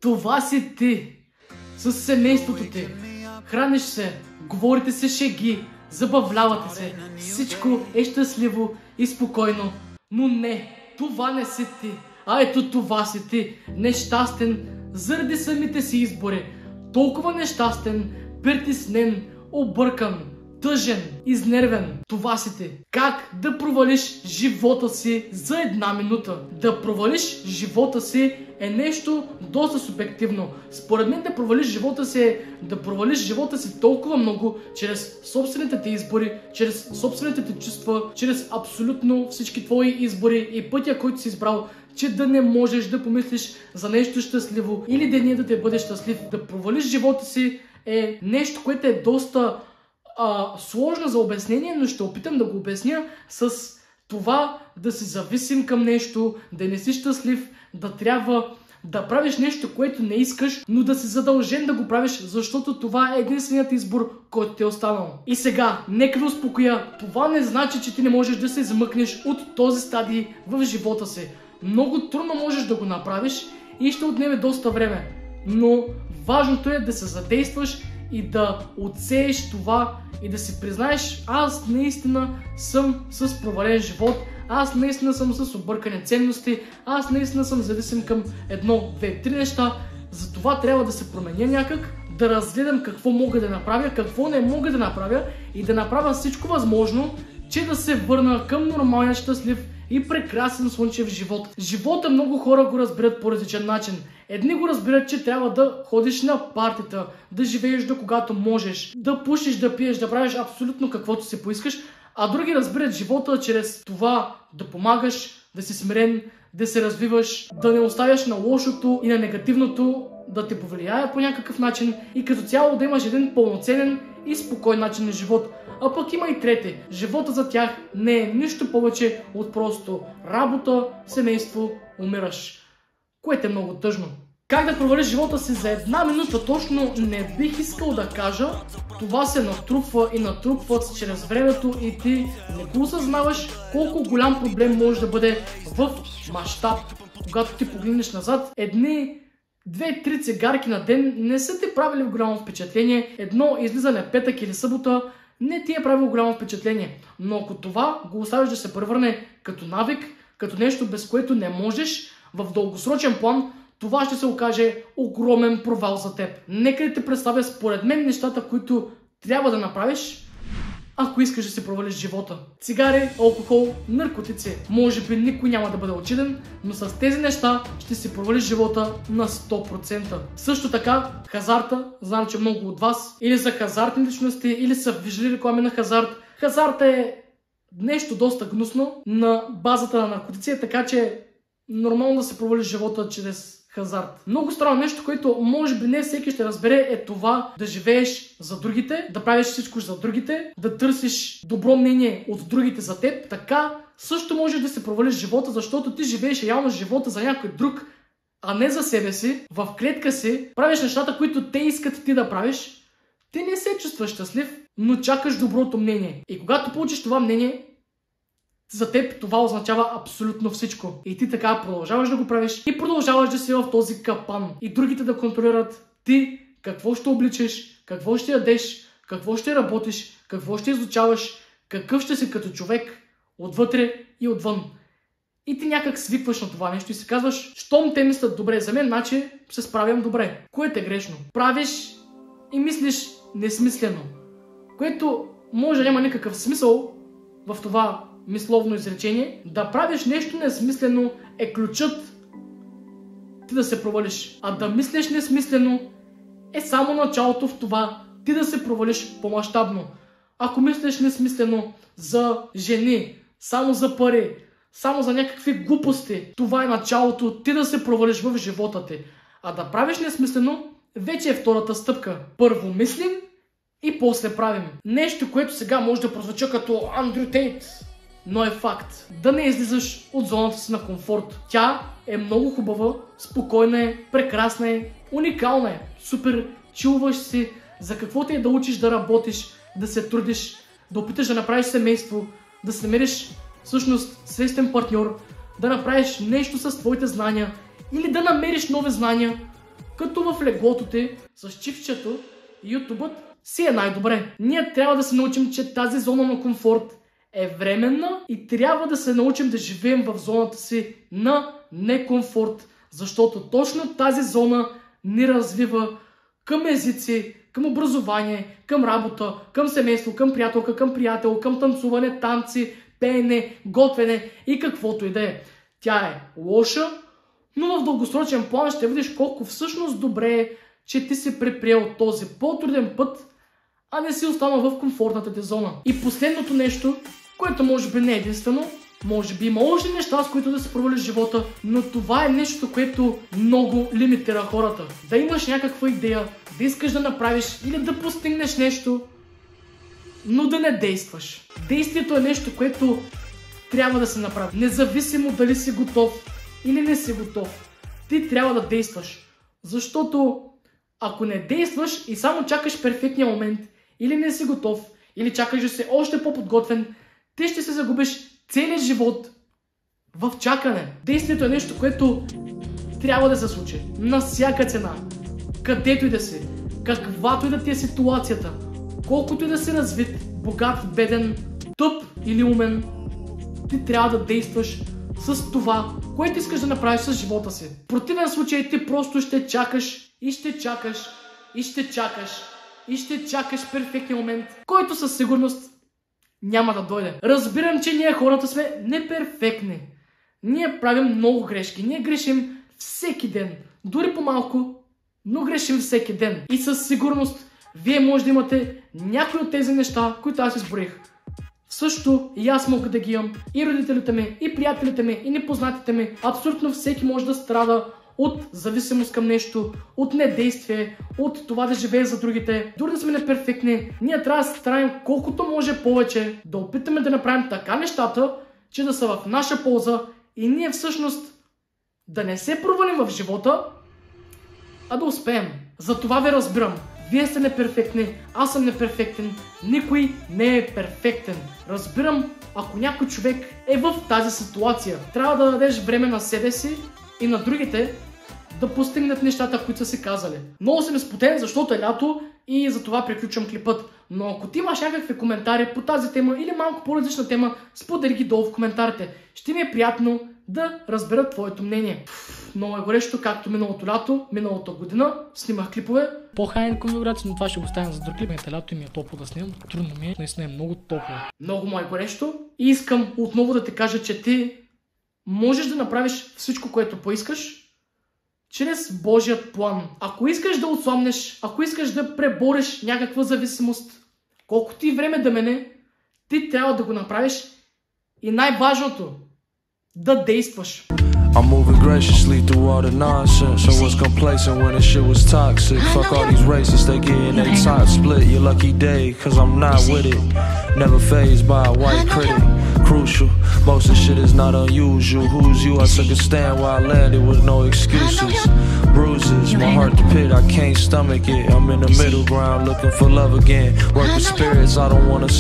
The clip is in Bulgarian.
Това си ти. С семейството ти. Храниш се, говорите се шеги, забавлявате се. Всичко е щастливо и спокойно. Но не, това не си ти. А ето това си ти. Нещастен заради самите си избори. Толкова нещастен, притеснен, объркан, тъжен, изнервен. Това си ти. Как да провалиш живота си за една минута? Да провалиш живота си е нещо доста субективно. Според мен да провалиш живота си е да провалиш живота си толкова много чрез собствените ти избори, чрез собствените ти чувства, чрез абсолютно всички твои избори и пътя, който си избрал, че да не можеш да помислиш за нещо щастливо или деня да те бъде щастлив. Да провалиш живота си е нещо, което е доста сложно за обяснение, но ще опитам да го обясня с това да си зависим към нещо, да не си щастлив, да трябва да правиш нещо, което не искаш, но да си задължен да го правиш, защото това е единственият избор, който ти е останал. И сега, нека да успокоя, това не значи, че ти не можеш да се измъкнеш от този стадий в живота си. Много трудно можеш да го направиш и ще отнеме доста време, но важното е да се задействаш и да отсееш това и да си признаеш: аз наистина съм с провален живот, аз наистина съм с объркани ценности, аз наистина съм зависим към едно, две, три неща. Затова трябва да се променя някак, да разгледам какво мога да направя, какво не мога да направя и да направя всичко възможно, че да се върна към нормален, щастлив и прекрасен слънчев живот. Живота много хора го разбират по различен начин. Едни го разбират, че трябва да ходиш на партита, да живееш до когато можеш, да пушиш, да пиеш, да правиш абсолютно каквото си поискаш, а други разбират живота чрез това да помагаш, да си смирен, да се развиваш, да не оставяш на лошото и на негативното да те повлияе по някакъв начин и като цяло да имаш един пълноценен и спокоен начин на живот. А пък има и трети. Живота за тях не е нищо повече от просто работа, семейство, умираш. Което е много тъжно. Как да провалиш живота си за една минута точно не бих искал да кажа. Това се натрупва и натрупва чрез времето и ти не го осъзнаваш колко голям проблем може да бъде в мащаб. Когато ти погледнеш назад, едни 2-3 цигарки на ден не са ти правили голямо впечатление, едно излизане петък или събота не ти е правило голямо впечатление. Но ако това го оставиш да се превърне като навик, като нещо без което не можеш, в дългосрочен план това ще се окаже огромен провал за теб. Нека да те представя според мен нещата, които трябва да направиш, ако искаш да си провалиш живота. Цигари, алкохол, наркотици. Може би никой няма да бъде очуден, но с тези неща ще си провалиш живота на 100%. Също така, хазарта, знам, че много от вас или са хазартни личности, или са виждали реклами на хазарт. Хазарта е нещо доста гнусно на базата на наркотици, така че нормално да се провалиш живота чрез хазарт. Много странно нещо, което може би не всеки ще разбере, е това да живееш за другите, да правиш всичко за другите, да търсиш добро мнение от другите за теб. Така също можеш да се провалиш живота, защото ти живееш реално живота за някой друг, а не за себе си. В клетка си правиш нещата, които те искат ти да правиш. Ти не се чувстваш щастлив, но чакаш доброто мнение. И когато получиш това мнение, за теб това означава абсолютно всичко. И ти така продължаваш да го правиш и продължаваш да си в този капан. И другите да контролират ти какво ще обличаш, какво ще ядеш, какво ще работиш, какво ще изучаваш, какъв ще си като човек отвътре и отвън. И ти някак свикваш на това нещо и си казваш: щом те мислят добре за мен, значи се справям добре. Което е грешно. Правиш и мислиш несмислено. Което може да няма никакъв смисъл в това мисловно изречение. Да правиш нещо несмислено е ключът ти да се провалиш. А да мислиш несмислено е само началото в това ти да се провалиш по-мащабно. Ако мислиш несмислено за жени, само за пари, само за някакви глупости, това е началото ти да се провалиш в живота ти. А да правиш несмислено вече е втората стъпка. Първо мислим и после правим. Нещо, което сега може да прозвуча като Андрю Тейт, но е факт. Да не излизаш от зоната си на комфорт. Тя е много хубава, спокойна е, прекрасна е, уникална е. Супер, чилваш си, за каквото е да учиш да работиш, да се трудиш, да опиташ да направиш семейство, да се намериш всъщност свестен партньор, да направиш нещо с твоите знания или да намериш нови знания, като в леглото ти с чифчето, ютубът си е най-добре. Ние трябва да се научим, че тази зона на комфорт е временна и трябва да се научим да живеем в зоната си на некомфорт, защото точно тази зона ни развива към езици, към образование, към работа, към семейство, към приятелка, към приятел, към танцуване, танци, пеене, готвене и каквото и да е. Тя е лоша, но в дългосрочен план ще видиш колко всъщност добре е, че ти си предприел този по-труден път, а не си останал в комфортната ти зона. И последното нещо, което може би не е единствено, може би има още неща, с които да се провалиш живота, но това е нещо, което много лимитира хората. Да имаш някаква идея, да искаш да направиш или да постигнеш нещо, но да не действаш. Действието е нещо, което трябва да се направи. Независимо дали си готов или не си готов, ти трябва да действаш. Защото ако не действаш и само чакаш перфектния момент, или не си готов, или чакаш да си още по-подготвен, ти ще се загубиш целият живот в чакане. Действието е нещо, което трябва да се случи. На всяка цена. Където и да си. Каквато и да ти е ситуацията. Колкото и да си развит, богат, беден, тъп или умен, ти трябва да действаш с това, което искаш да направиш с живота си. В противен случай ти просто ще чакаш и ще чакаш и ще чакаш и ще чакаш перфектния момент, който със сигурност няма да дойде. Разбирам, че ние хората сме неперфектни. Ние правим много грешки. Ние грешим всеки ден. Дори по-малко, но грешим всеки ден. И със сигурност вие може да имате някои от тези неща, които аз изброих. Също и аз мога да ги имам. И родителите ми, и приятелите ми, и непознатите ми. Абсолютно всеки може да страда от зависимост към нещо, от недействие, от това да живее за другите. Дори да сме неперфектни, ние трябва да се стараем колкото може повече, да опитаме да направим така нещата, че да са в наша полза и ние всъщност да не се провалим в живота, а да успеем. Затова ви разбирам. Вие сте неперфектни, аз съм неперфектен, никой не е перфектен. Разбирам, ако някой човек е в тази ситуация, трябва да дадеш време на себе си и на другите да постигнат нещата, които са си казали. Много съм изпотен, защото е лято и за това приключвам клипът. Но ако ти имаш някакви коментари по тази тема или малко по-различна тема, сподели ги долу в коментарите. Ще ми е приятно да разбера твоето мнение. Много е горещо, както миналото лято, миналата година снимах клипове. По-хайни конфигурации, но това ще го оставим за друг клип. Лято ми е топло да снимам, трудно ми е, наистина е много топло. Много му е горещо и искам отново да ти кажа, че ти можеш да направиш всичко, което поискаш, чрез Божият план. Ако искаш да отслабнеш, ако искаш да пребориш някаква зависимост, колкото и време да мине, ти трябва да го направиш и най-важното, да действаш. I'm moving graciously through all the nonsense. I was complacent when the shit was toxic. Fuck all these racists, they getting they top split. Your lucky day, cause I'm not with it. Never fazed by a white critic. Crucial, most of shit is not unusual. Who's you? I took a stand while I landed with no excuses. Bruises, my heart the pit, I can't stomach it. I'm in the middle ground looking for love again. Working spirits, I don't wanna